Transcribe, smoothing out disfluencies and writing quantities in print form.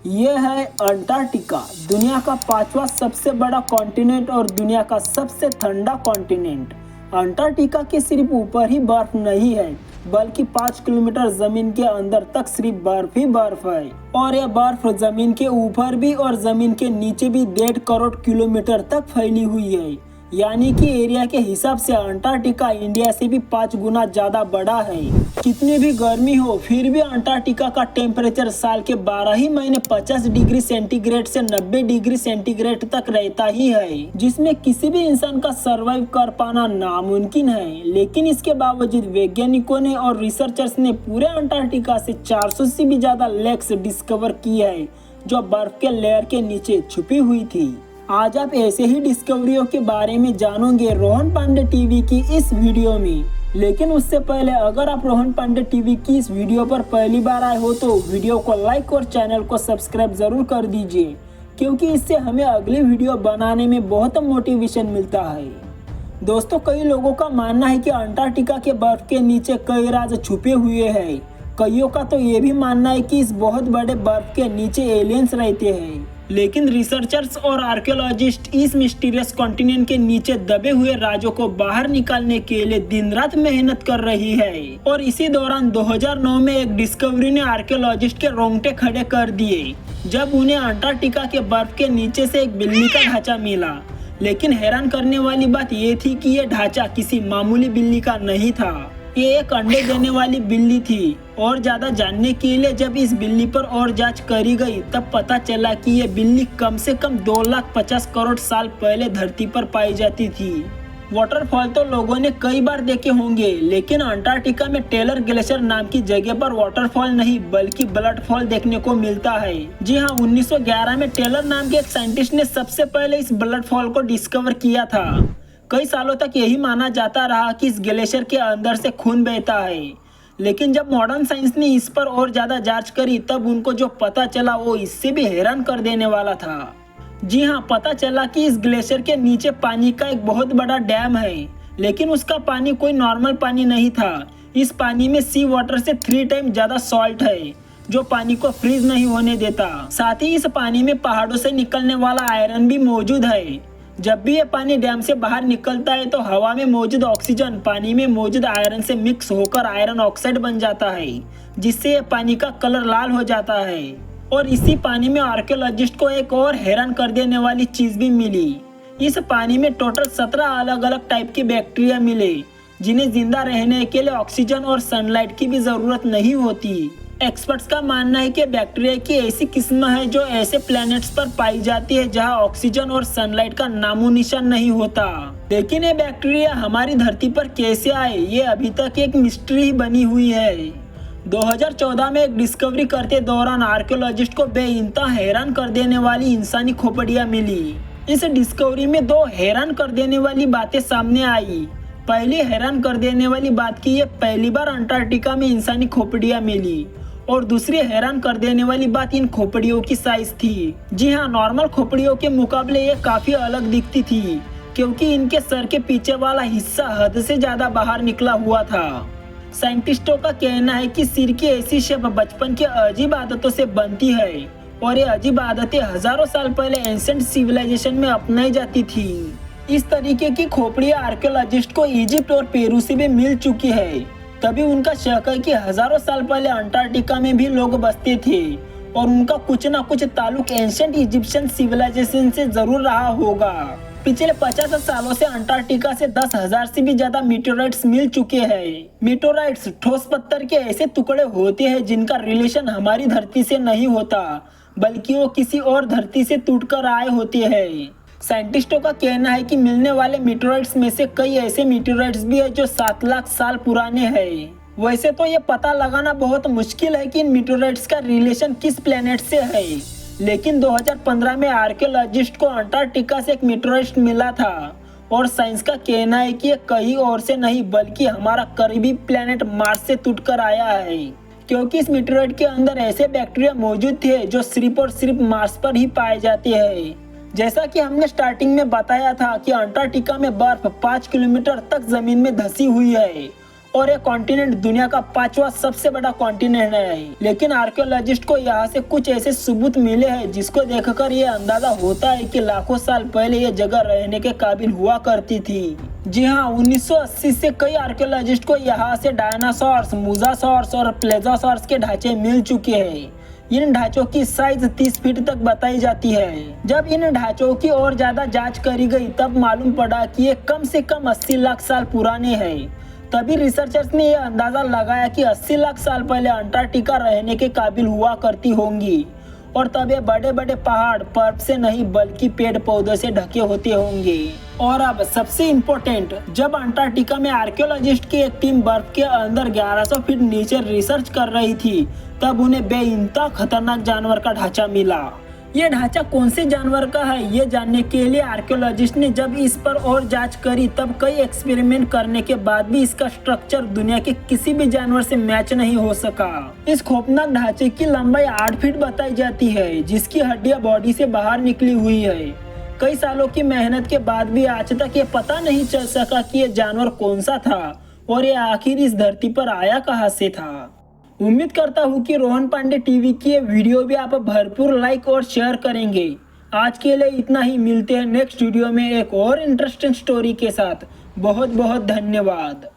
ये है अंटार्कटिका, दुनिया का 5वां सबसे बड़ा कॉन्टिनेंट और दुनिया का सबसे ठंडा कॉन्टिनेंट। अंटार्कटिका के सिर्फ ऊपर ही बर्फ नहीं है, बल्कि 5 किलोमीटर जमीन के अंदर तक सिर्फ बर्फ ही बर्फ है। और यह बर्फ जमीन के ऊपर भी और जमीन के नीचे भी 1.5 करोड़ किलोमीटर तक फैली हुई है। यानी कि एरिया के हिसाब से अंटार्कटिका इंडिया से भी 5 गुना ज्यादा बड़ा है। कितनी भी गर्मी हो फिर भी अंटार्कटिका का टेम्परेचर साल के 12 ही महीने 50 डिग्री सेंटीग्रेड से 90 डिग्री सेंटीग्रेड तक रहता ही है, जिसमें किसी भी इंसान का सर्वाइव कर पाना नामुमकिन है। लेकिन इसके बावजूद वैज्ञानिकों ने और रिसर्चर्स ने पूरे अंटार्कटिका से 400 से भी ज्यादा लेक्स डिस्कवर की है, जो बर्फ के लेयर के नीचे छुपी हुई थी। आज आप ऐसे ही डिस्कवरियों के बारे में जानोगे रोहन पांडे टीवी की इस वीडियो में। लेकिन उससे पहले अगर आप रोहन पांडे टीवी की इस वीडियो पर पहली बार आए हो तो वीडियो को लाइक और चैनल को सब्सक्राइब जरूर कर दीजिए, क्योंकि इससे हमें अगली वीडियो बनाने में बहुत मोटिवेशन मिलता है। दोस्तों, कई लोगों का मानना है कि अंटार्कटिका के बर्फ के नीचे कई राज छुपे हुए हैं। कईयों का तो ये भी मानना है कि इस बहुत बड़े बर्फ के नीचे एलियंस रहते हैं। लेकिन रिसर्चर्स और आर्कियोलॉजिस्ट इस मिस्टीरियस कॉन्टिनेंट के नीचे दबे हुए राजों को बाहर निकालने के लिए दिन रात मेहनत कर रही है। और इसी दौरान 2009 में एक डिस्कवरी ने आर्कियोलॉजिस्ट के रोंगटे खड़े कर दिए, जब उन्हें अंटार्कटिका के बर्फ के नीचे से एक बिल्ली का ढांचा मिला। लेकिन हैरान करने वाली बात ये थी कि यह ढांचा किसी मामूली बिल्ली का नहीं था, ये एक अंडे देने वाली बिल्ली थी। और ज्यादा जानने के लिए जब इस बिल्ली पर और जांच करी गई तब पता चला कि ये बिल्ली कम से कम 2,50,000 करोड़ साल पहले धरती पर पाई जाती थी। वाटरफॉल तो लोगों ने कई बार देखे होंगे, लेकिन अंटार्कटिका में टेलर ग्लेशियर नाम की जगह पर वाटरफॉल नहीं बल्कि ब्लड फॉल देखने को मिलता है। जी हाँ, 1911 में टेलर नाम के एक साइंटिस्ट ने सबसे पहले इस ब्लड फॉल को डिस्कवर किया था। कई सालों तक यही माना जाता रहा कि इस ग्लेशियर के अंदर से खून बहता है, लेकिन जब मॉडर्न साइंस ने इस पर और ज्यादा जांच करी तब उनको जो पता चला वो इससे भी हैरान कर देने वाला था। जी हाँ, पता चला कि इस ग्लेशियर के नीचे पानी का एक बहुत बड़ा डैम है, लेकिन उसका पानी कोई नॉर्मल पानी नहीं था। इस पानी में सी वाटर से 3 टाइम ज्यादा सॉल्ट है, जो पानी को फ्रीज नहीं होने देता। साथ ही इस पानी में पहाड़ों से निकलने वाला आयरन भी मौजूद है। जब भी ये पानी डैम से बाहर निकलता है तो हवा में मौजूद ऑक्सीजन पानी में मौजूद आयरन से मिक्स होकर आयरन ऑक्साइड बन जाता है, जिससे ये पानी का कलर लाल हो जाता है। और इसी पानी में आर्कियोलॉजिस्ट को एक और हैरान कर देने वाली चीज भी मिली। इस पानी में टोटल 17 अलग अलग टाइप के बैक्टीरिया मिले, जिन्हें जिंदा रहने के लिए ऑक्सीजन और सनलाइट की भी जरूरत नहीं होती। एक्सपर्ट्स का मानना है कि बैक्टीरिया की ऐसी किस्म है जो ऐसे प्लैनेट्स पर पाई जाती है जहां ऑक्सीजन और सनलाइट का नामो निशान नहीं होता। लेकिन ये बैक्टीरिया हमारी धरती पर कैसे आए, ये अभी तक एक मिस्ट्री ही बनी हुई है। 2014 में एक डिस्कवरी करते दौरान आर्कियोलॉजिस्ट को बेइंतहा हैरान कर देने वाली इंसानी खोपड़ियां मिली। इस डिस्कवरी में 2 हैरान कर देने वाली बातें सामने आई। पहली हैरान कर देने वाली बात की ये पहली बार अंटार्कटिका में इंसानी खोपड़ियां मिली, और दूसरी हैरान कर देने वाली बात इन खोपड़ियों की साइज थी। जी हाँ, नॉर्मल खोपड़ियों के मुकाबले ये काफी अलग दिखती थी, क्योंकि इनके सर के पीछे वाला हिस्सा हद से ज्यादा बाहर निकला हुआ था। साइंटिस्टों का कहना है कि सिर की ऐसी शेप बचपन की अजीब आदतों से बनती है, और ये अजीब आदतें हजारों साल पहले एंशिएंट सिविलाइजेशन में अपनाई जाती थी। इस तरीके की खोपड़ियां आर्कियोलॉजिस्ट को इजिप्ट और पेरू से भी मिल चुकी है। तभी उनका शक है कि हजारों साल पहले अंटार्कटिका में भी लोग बसते थे, और उनका कुछ न कुछ ताल्लुक एंशिएंट इजिप्शियन सिविलाइजेशन से जरूर रहा होगा। पिछले 50 सालों से अंटार्कटिका से 10,000 से भी ज्यादा मीटेराइट्स मिल चुके हैं। मीटेराइट्स ठोस पत्थर के ऐसे टुकड़े होते हैं जिनका रिलेशन हमारी धरती से नहीं होता, बल्कि वो किसी और धरती से टूटकर आए होते हैं। साइंटिस्टों का कहना है कि मिलने वाले मीटेराइट्स में से कई ऐसे मीटेराइट्स भी है जो 7 लाख साल पुराने हैं। वैसे तो ये पता लगाना बहुत मुश्किल है कि इन मीटेराइट्स का रिलेशन किस प्लेनेट से है, लेकिन 2015 में आर्कियोलॉजिस्ट को अंटार्कटिका से एक मीटेराइट मिला था, और साइंस का कहना है कि ये कहीं और से नहीं बल्कि हमारा करीबी प्लेनेट मार्स से टूटकर आया है, क्योंकि इस मीटेराइट के अंदर ऐसे बैक्टीरिया मौजूद थे जो सिर्फ और सिर्फ मार्स पर ही पाए जाते हैं। जैसा कि हमने स्टार्टिंग में बताया था कि अंटार्कटिका में बर्फ 5 किलोमीटर तक जमीन में धसी हुई है, और ये कॉन्टिनेंट दुनिया का 5वां सबसे बड़ा कॉन्टिनेंट है। लेकिन आर्कियोलॉजिस्ट को यहाँ से कुछ ऐसे सबूत मिले हैं जिसको देखकर ये अंदाजा होता है कि लाखों साल पहले ये जगह रहने के काबिल हुआ करती थी। जी हाँ, 1980 से कई आर्कियोलॉजिस्ट को यहाँ से डायनासोर्स, मूजासोर्स और प्लेजासोर्स के ढांचे मिल चुके हैं। इन ढांचों की साइज 30 फीट तक बताई जाती है। जब इन ढांचों की और ज्यादा जांच करी गई तब मालूम पड़ा कि ये कम से कम 80 लाख साल पुराने हैं। तभी रिसर्चर्स ने यह अंदाजा लगाया कि 80 लाख साल पहले अंटार्कटिका रहने के काबिल हुआ करती होंगी और तब ये बड़े बड़े पहाड़ बर्फ से नहीं बल्कि पेड़ पौधों से ढके होते होंगे। और अब सबसे इम्पोर्टेंट, जब अंटार्कटिका में आर्कियोलॉजिस्ट की एक टीम बर्फ के अंदर 1100 फीट नीचे रिसर्च कर रही थी तब उन्हें बेइंतहा खतरनाक जानवर का ढांचा मिला। ये ढांचा कौन से जानवर का है ये जानने के लिए आर्कियोलॉजिस्ट ने जब इस पर और जांच करी तब कई एक्सपेरिमेंट करने के बाद भी इसका स्ट्रक्चर दुनिया के किसी भी जानवर से मैच नहीं हो सका। इस खौफनाक ढांचे की लंबाई 8 फीट बताई जाती है जिसकी हड्डियां बॉडी से बाहर निकली हुई है। कई सालों की मेहनत के बाद भी आज तक ये पता नहीं चल सका कि ये जानवर कौन सा था और ये आखिर इस धरती पर आया कहां से था। उम्मीद करता हूँ कि रोहन पांडे टीवी की ये वीडियो भी आप भरपूर लाइक और शेयर करेंगे। आज के लिए इतना ही, मिलते हैं नेक्स्ट वीडियो में एक और इंटरेस्टिंग स्टोरी के साथ। बहुत बहुत धन्यवाद।